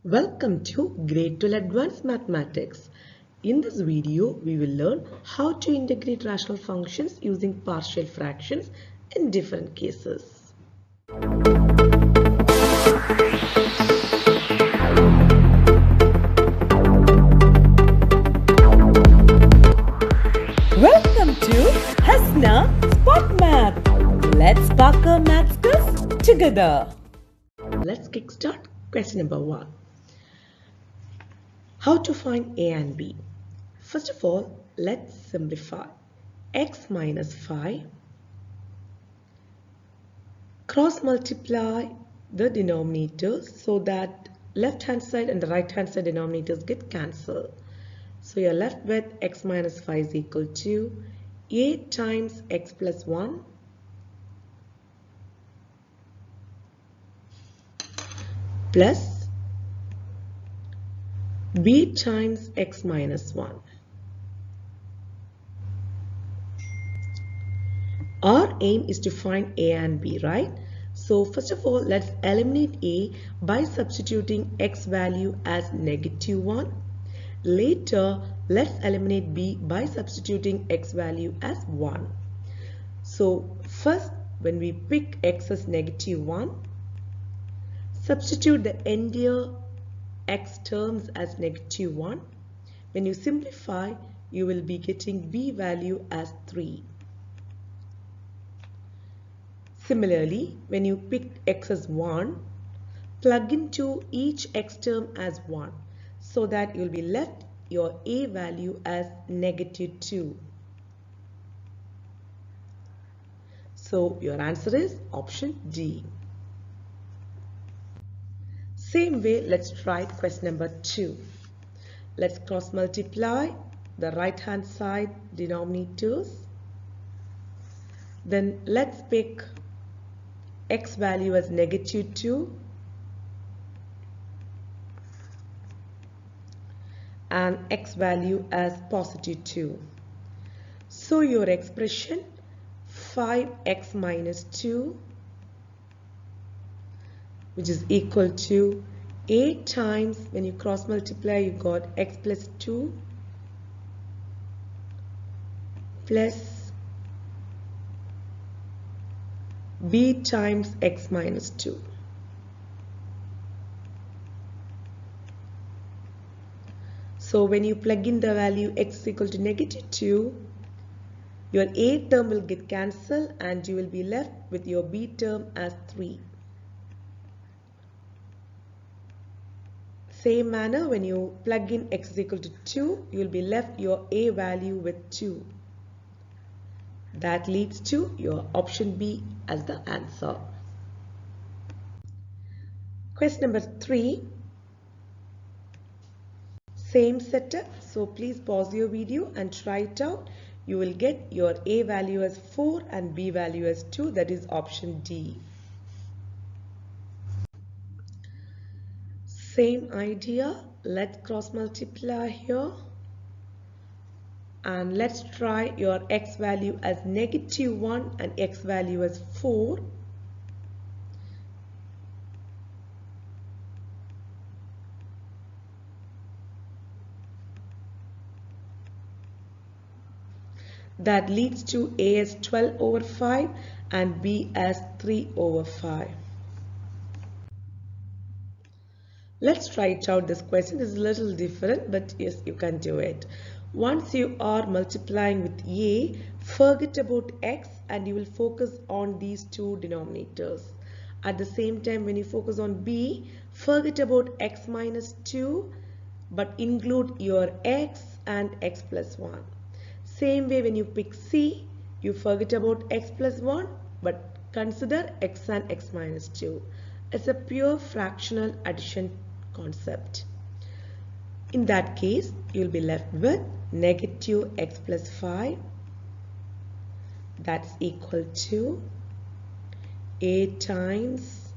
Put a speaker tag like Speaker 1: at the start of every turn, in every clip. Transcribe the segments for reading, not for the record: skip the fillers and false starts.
Speaker 1: Welcome to Grade 12 Advanced Mathematics. In this video, we will learn how to integrate rational functions using partial fractions in different cases.
Speaker 2: Welcome to HSM Spot Math. Let's spark our math skills together.
Speaker 1: Let's kickstart question number 1. How to find a and b? First of all, let's simplify. X minus 5. Cross multiply the denominators so that left hand side and the right hand side denominators get cancelled. So you're left with x minus 5 is equal to a times x plus 1 plus b times x minus 1. Our aim is to find a and b, right? So first of all, let's eliminate a by substituting x value as -1. Later, let's eliminate b by substituting x value as 1. So first, when we pick x as -1, substitute the entire x terms as -1. When you simplify, you will be getting b value as 3. Similarly, when you pick x as 1, plug into each x term as 1 so that you will be left your a value as -2. So your answer is option D. Same way, let's try question number 2. Let's cross multiply the right hand side denominators. Then let's pick x value as -2 and x value as +2. So your expression 5x minus 2, which is equal to a times, when you cross multiply, you got x plus 2 plus b times x minus 2. So when you plug in the value x is equal to -2, your a term will get cancelled and you will be left with your b term as 3. Same manner, when you plug in x is equal to 2, you will be left your a value with 2. That leads to your option B as the answer. Question number 3. Same setup. So please pause your video and try it out. You will get your a value as 4 and b value as 2. That is option D. Same idea. Let's cross multiply here. And let's try your x value as -1 and x value as 4. That leads to a as 12/5 and b as 3/5. Let's try it out. This question is a little different, but yes, you can do it. Once you are multiplying with a, forget about x and you will focus on these two denominators. At the same time, when you focus on b, forget about x minus 2, but include your x and x plus 1. Same way, when you pick c, you forget about x plus 1, but consider x and x minus 2. It's a pure fractional addition concept. In that case, you will be left with -x plus 5. That's equal to a times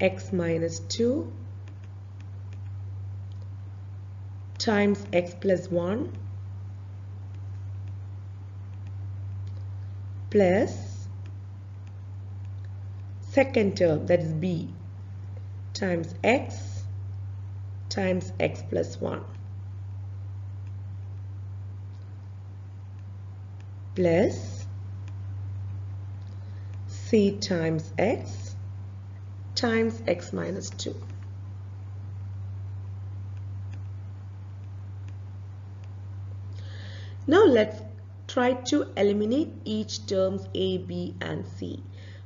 Speaker 1: x minus 2 times x plus 1 plus second term, that is b, times x times x plus 1 plus c times x minus 2. Now let's try to eliminate each terms a, b and c.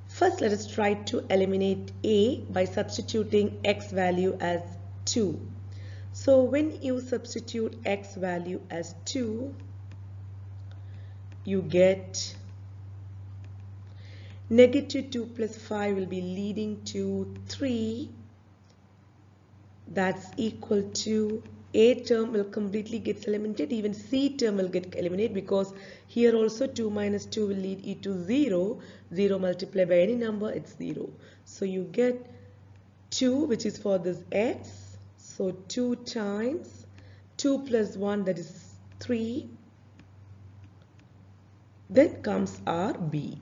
Speaker 1: First let us try to eliminate a by substituting x value as 2. So when you substitute x value as 2, you get negative 2 plus 5 will be leading to 3. That's equal to a term will completely get eliminated, even c term will get eliminated, because here also 2 minus 2 will lead you to 0. 0 multiplied by any number, it's 0. So you get 2, which is for this x. So 2 times 2 plus 1, that is 3. Then comes our b.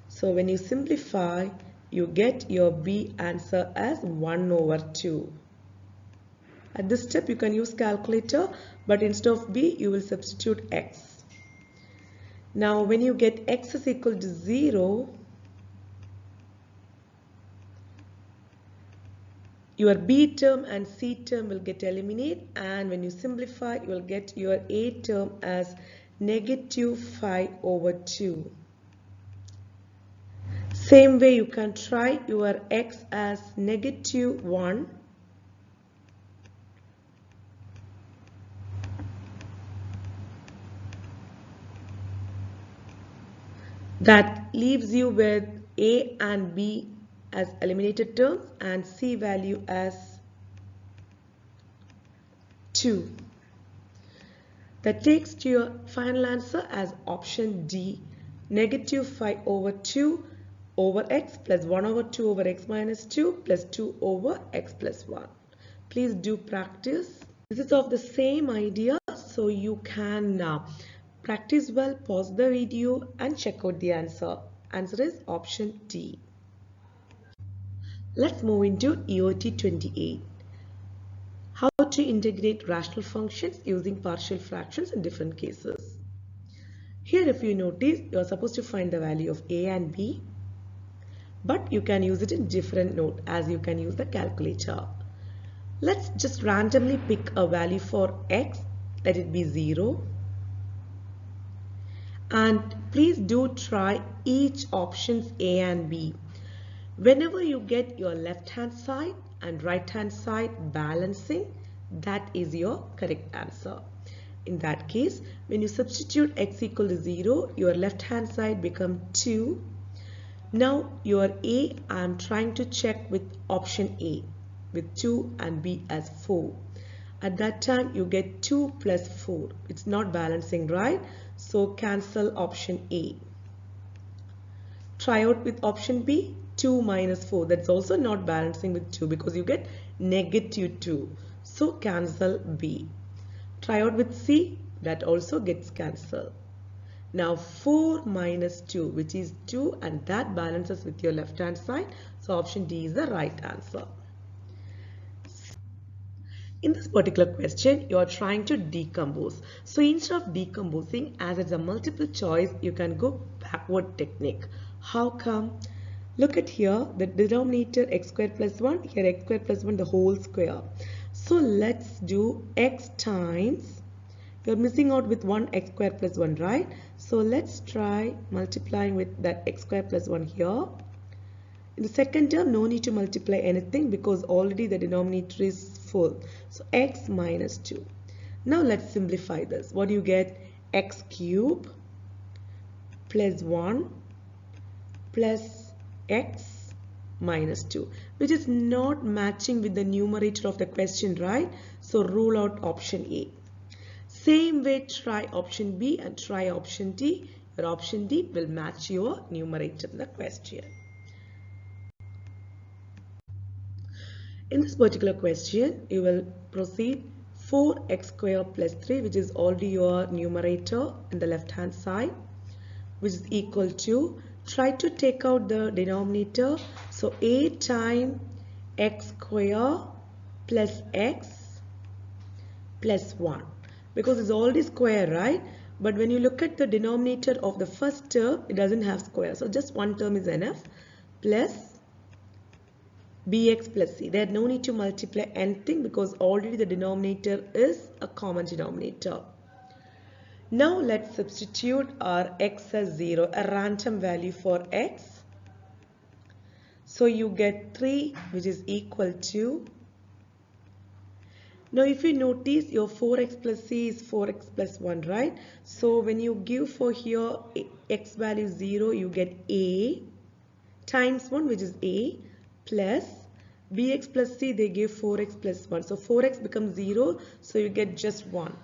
Speaker 1: So when you simplify, you get your b answer as 1 over 2. At this step, you can use calculator, but instead of b, you will substitute x. Now, when you get x is equal to 0, your b term and c term will get eliminated, and when you simplify, you will get your a term as negative 5 over 2. Same way, you can try your x as negative 1. That leaves you with a and b as eliminated terms and c value as 2. That takes to your final answer as option D, negative 5 over 2 over x plus 1 over 2 over x minus 2 plus 2 over x plus 1. Please do practice. This is of the same idea, so you can practice well, pause the video and check out the answer. Answer is option D. Let's move into EOT 28. How to integrate rational functions using partial fractions in different cases. Here if you notice, you are supposed to find the value of a and b, but you can use it in different note as you can use the calculator. Let's just randomly pick a value for x, let it be 0. And please do try each options A and B. Whenever you get your left hand side and right hand side balancing, that is your correct answer. In that case, when you substitute x equal to 0, your left hand side becomes 2. Now your A, I am trying to check with option A with 2 and B as 4. At that time you get 2 plus 4. It's not balancing, right? So cancel option A. Try out with option B, 2 minus 4. That's also not balancing with 2 because you get negative 2. So cancel B. Try out with C. That also gets cancelled. Now 4 minus 2, which is 2, and that balances with your left hand side. So option D is the right answer. In this particular question, you are trying to decompose. So instead of decomposing, as it's a multiple choice, you can go backward technique. How come? Look at here, the denominator x squared plus 1, here x squared plus 1, the whole square. So let's do x times, you're missing out with 1 x squared plus 1, right? So let's try multiplying with that x squared plus 1 here. In the second term, no need to multiply anything because already the denominator is full. So x minus 2. Now let's simplify this. What do you get? X cube plus 1 plus x minus 2, which is not matching with the numerator of the question, right? So rule out option A. Same way, try option B and try option D. Your option D will match your numerator in the question. In this particular question, you will proceed 4x squared plus 3, which is already your numerator in the left hand side, which is equal to, try to take out the denominator. So a times x squared plus x plus 1, because it's already square, right? But when you look at the denominator of the first term, it doesn't have square, so just one term is enough, plus bx plus c. There no need to multiply anything because already the denominator is a common denominator. Now let's substitute our x as 0, a random value for x. So you get 3, which is equal to, now if you notice, your 4x plus c is 4x plus 1, right? So when you give for here x value 0, you get a times 1, which is a, plus bx plus c, they give 4x plus 1. So 4x becomes 0, so you get just 1.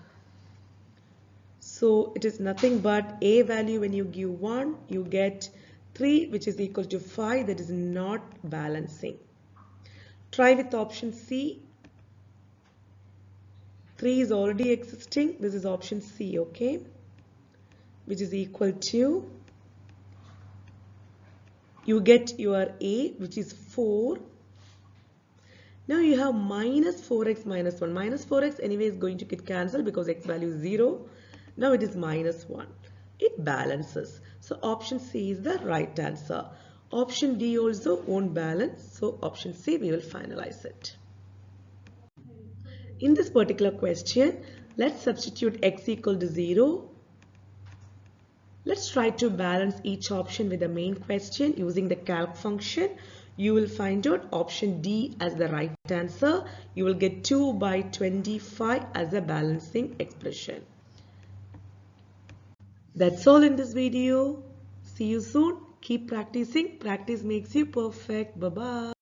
Speaker 1: So it is nothing but a value, when you give 1, you get 3, which is equal to 5, that is not balancing. Try with option C. 3 is already existing. This is option C, okay? Which is equal to, you get your A, which is 4. Now you have minus 4x minus 1. Minus 4x anyway is going to get cancelled because x value is 0. Now it is minus 1. It balances. So option C is the right answer. Option D also won't balance. So option C, we will finalize it. In this particular question, let's substitute x equal to 0. Let's try to balance each option with the main question using the calc function. You will find out option D as the right answer. You will get 2 by 25 as a balancing expression. That's all in this video. See you soon. Keep practicing. Practice makes you perfect. Bye-bye.